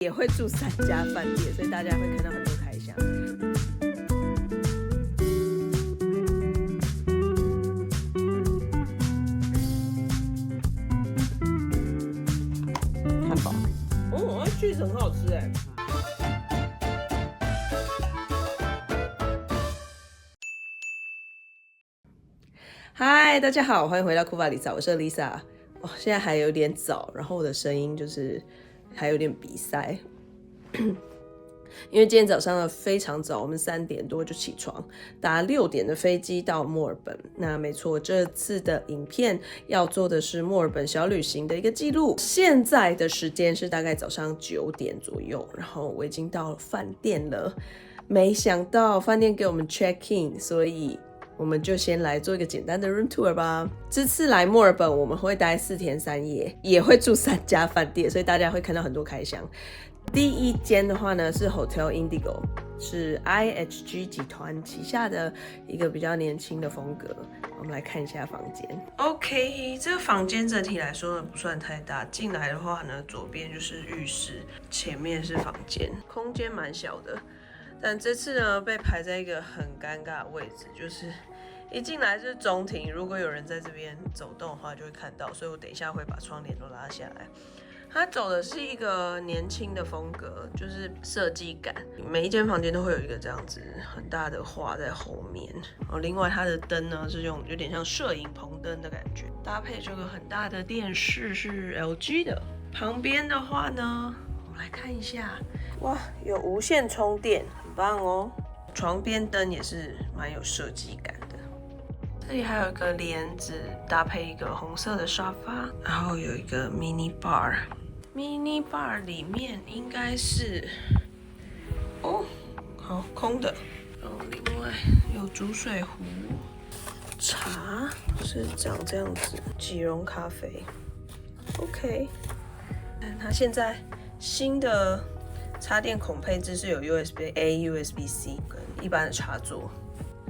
也会住3家饭店，所以大家会看到很多开箱。汉堡，那cheese很好吃哎。嗨，大家好，欢迎回到库巴里萨，我是 Lisa。现在还有点早，然后我的声音就是还有点鼻塞，因为今天早上呢非常早，我们3点多就起床，搭6点的飞机到墨尔本。那没错，这次的影片要做的是墨尔本小旅行的一个记录。现在的时间是大概早上9点左右，然后我已经到了饭店了，没想到饭店给我们 check in， 所以我们就先来做一个简单的 room tour 吧。这次来墨尔本我们会待4天3夜，也会住3家饭店，所以大家会看到很多开箱。第一间的话呢是 Hotel Indigo， 是 IHG 集团旗下的一个比较年轻的风格。我们来看一下房间。OK， 这个房间整体来说呢不算太大，进来的话呢左边就是浴室，前面是房间，空间蛮小的。但这次呢被排在一个很尴尬的位置，就是一进来是中庭，如果有人在这边走动的话就会看到，所以我等一下会把窗帘都拉下来。它走的是一个年轻的风格，就是设计感，每一间房间都会有一个这样子很大的画在后面。另外它的灯呢是用有点像摄影棚灯的感觉，搭配这个很大的电视是 LG 的。旁边的话呢，我们来看一下，哇，有无线充电，很棒哦。床边灯也是蛮有设计感的。这里还有一个帘子，搭配一个红色的沙发，然后有一个 mini bar。mini bar 里面应该是好空的。然后另外有煮水壶，茶是长这样子，即溶咖啡。OK， 但它现在新的插电孔配置是有 USB-A、USB-C 跟一般的插座。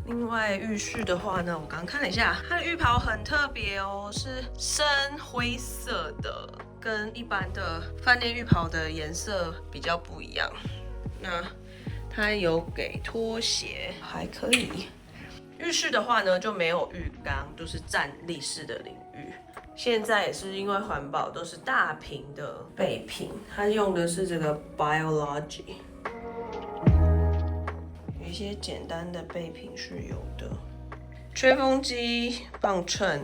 另外浴室的话呢，我刚刚看了一下，它的浴袍很特别哦，是深灰色的，跟一般的饭店浴袍的颜色比较不一样。那它有给拖鞋，还可以。浴室的话呢就没有浴缸，都是站立式的淋浴。现在也是因为环保，都是大瓶的备品，它用的是这个 Biology。一些简单的备品是有的，吹风机、磅秤，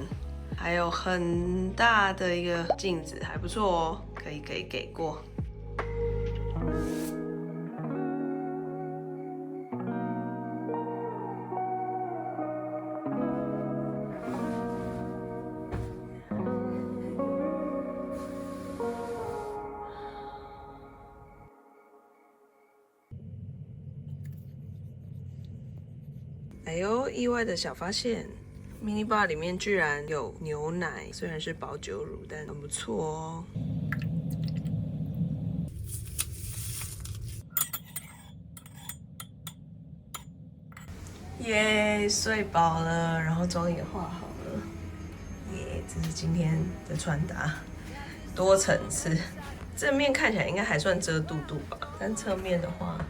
还有很大的一个镜子，还不错哦，可以给过。哎呦，意外的小发现 ，mini bar 里面居然有牛奶，虽然是保酒乳，但很不错哦。耶，睡饱了，然后妆也化好了。耶，这是今天的穿搭，多层次。正面看起来应该还算遮肚肚吧，但侧面的话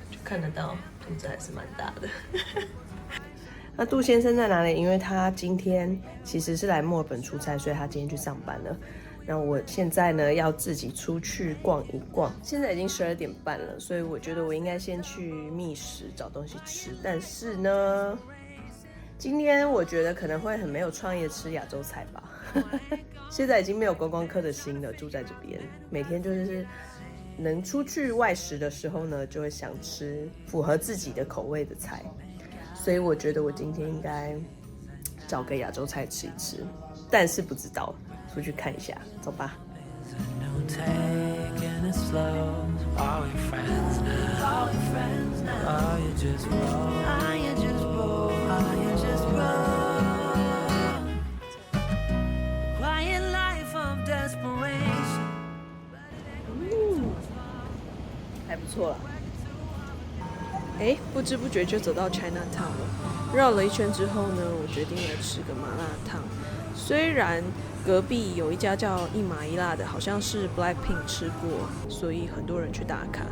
就看得到肚子还是蛮大的。那杜先生在哪里？因为他今天其实是来墨尔本出差，所以他今天去上班了。那我现在呢要自己出去逛一逛。现在已经12点半了，所以我觉得我应该先去觅食找东西吃。但是呢，今天我觉得可能会很没有创意的吃亚洲菜吧。现在已经没有观光客的心了，住在这边，每天就是能出去外食的时候呢，就会想吃符合自己的口味的菜。所以我觉得我今天应该找个亚洲菜吃一吃，但是不知道，出去看一下，走吧。还不错啦。不知不觉就走到 Chinatown 了。绕了一圈之后呢，我决定来吃个麻辣烫。虽然隔壁有一家叫一麻一辣的，好像是 Blackpink 吃过，所以很多人去打卡。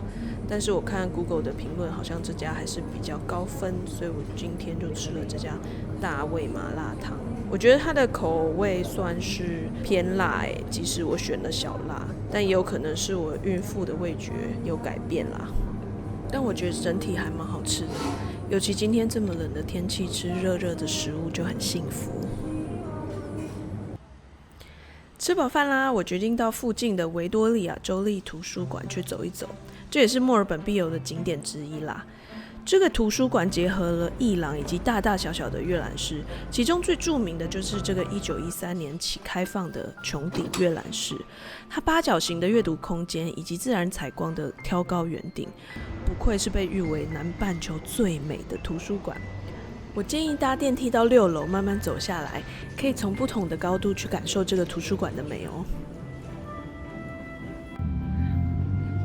但是我看 Google 的评论，好像这家还是比较高分，所以我今天就吃了这家大胃麻辣烫。我觉得它的口味算是偏辣即使我选了小辣，但也有可能是我孕妇的味觉有改变啦。但我觉得整体还蛮好吃的，尤其今天这么冷的天气，吃热热的食物就很幸福。吃饱饭啦，我决定到附近的维多利亚州立图书馆去走一走，这也是墨尔本必游的景点之一啦。这个图书馆结合了艺廊以及大大小小的阅览室，其中最著名的就是这个1913年起开放的穹顶阅览室。它八角形的阅读空间以及自然采光的挑高圆顶，不愧是被誉为南半球最美的图书馆。我建议搭电梯到6楼，慢慢走下来，可以从不同的高度去感受这个图书馆的美哦。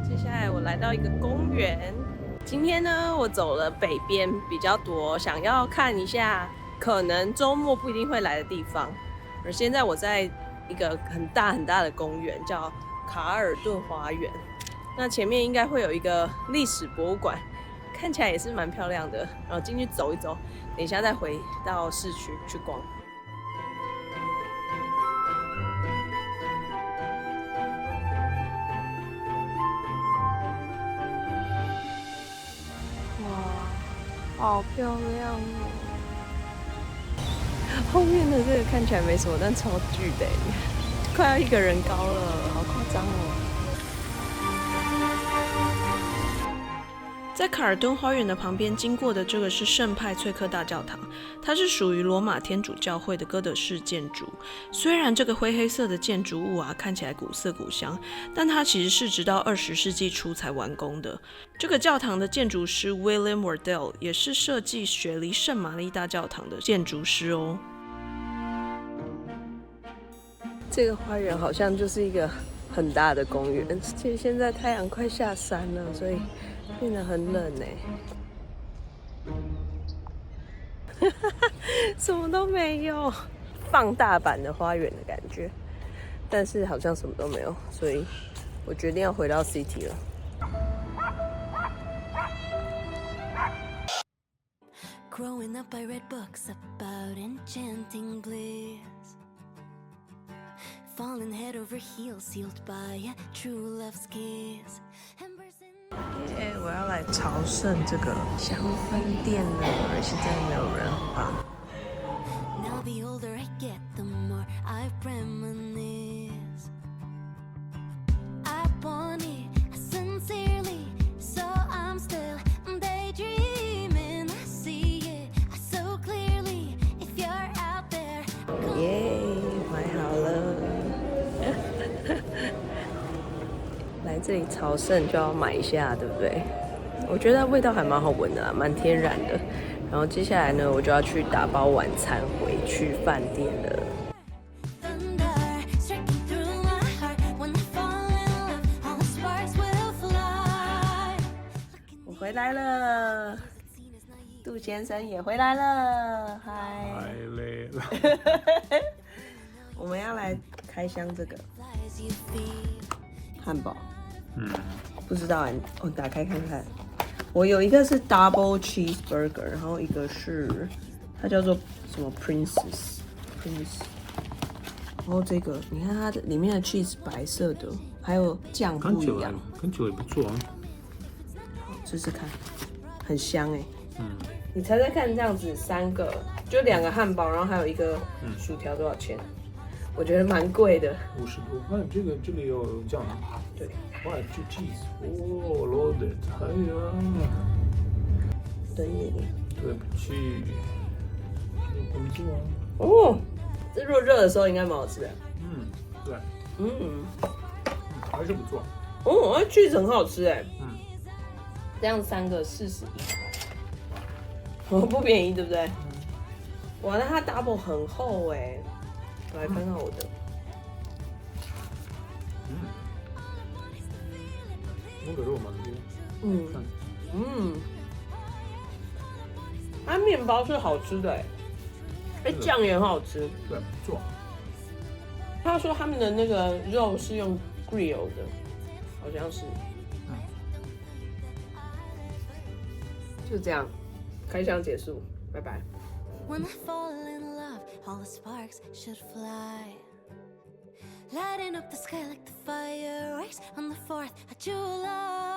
接下来我来到一个公园，今天呢，我走了北边比较多，想要看一下可能周末不一定会来的地方。而现在我在一个很大很大的公园，叫卡尔顿花园。那前面应该会有一个历史博物馆，看起来也是蛮漂亮的。然后进去走一走，等一下再回到市区去逛。好漂亮哦！后面的这个看起来没什么，但超巨的，快要1个人高了，好夸张哦！在卡尔顿花园的旁边经过的这个是圣派翠克大教堂，它是属于罗马天主教会的哥德式建筑。虽然这个灰黑色的建筑物看起来古色古香，但它其实是直到20世纪初才完工的。这个教堂的建筑师 William Wardell 也是设计雪梨圣玛丽大教堂的建筑师哦。这个花园好像就是一个很大的公园，现在太阳快下山了，所以变得很冷什么都没有，放大版的花园的感觉，但是好像什么都没有，所以我决定要回到 City 了。Growing up, I read books about enchanting bliss, falling head over heels, sealed by a true love's kiss. 我要来朝圣这个香氛店了，而现在没有人吧。Now the older I get, the more I reminisce. I want it sincerely, so I'm still daydreaming. I see it so clearly. If you're out there, 耶，买好了。来这里朝圣就要买一下，对不对？我觉得味道还蛮好闻的啦，蛮天然的。然后接下来呢，我就要去打包晚餐回去饭店了。我回来了，杜先生也回来了，嗨！来了。我们要来开箱这个汉堡。不知道我打开看看。我有一个是 double cheeseburger， 然后一个是它叫做什么 Prince， 然后这个你看它的里面的 cheese 白色的，还有酱不一样，看起来不错啊。好，试试看，很香你猜猜看，这样子3个就2个汉堡，然后还有一个薯条多少钱？我觉得蛮贵的，50多。那这里有酱啊？对。哇，这 cheese， 哦 ，loaded， 哎呀。等你。对不起。不错啊。哦，这如果热的时候应该蛮好吃的。对。还是不错。哦，cheese 很好吃这样3个41块，不便宜，对不对？哇，那它 double 很厚我来看看我的。我的肉蛮多。它面包是好吃的酱也很好吃。对，不错。他说他们的那个肉是用 grill 的，好像是。就这样，开箱结束，拜拜。When I fall in love, all the sparks should fly. Lighting up the sky like the fireworks on the 4th of July.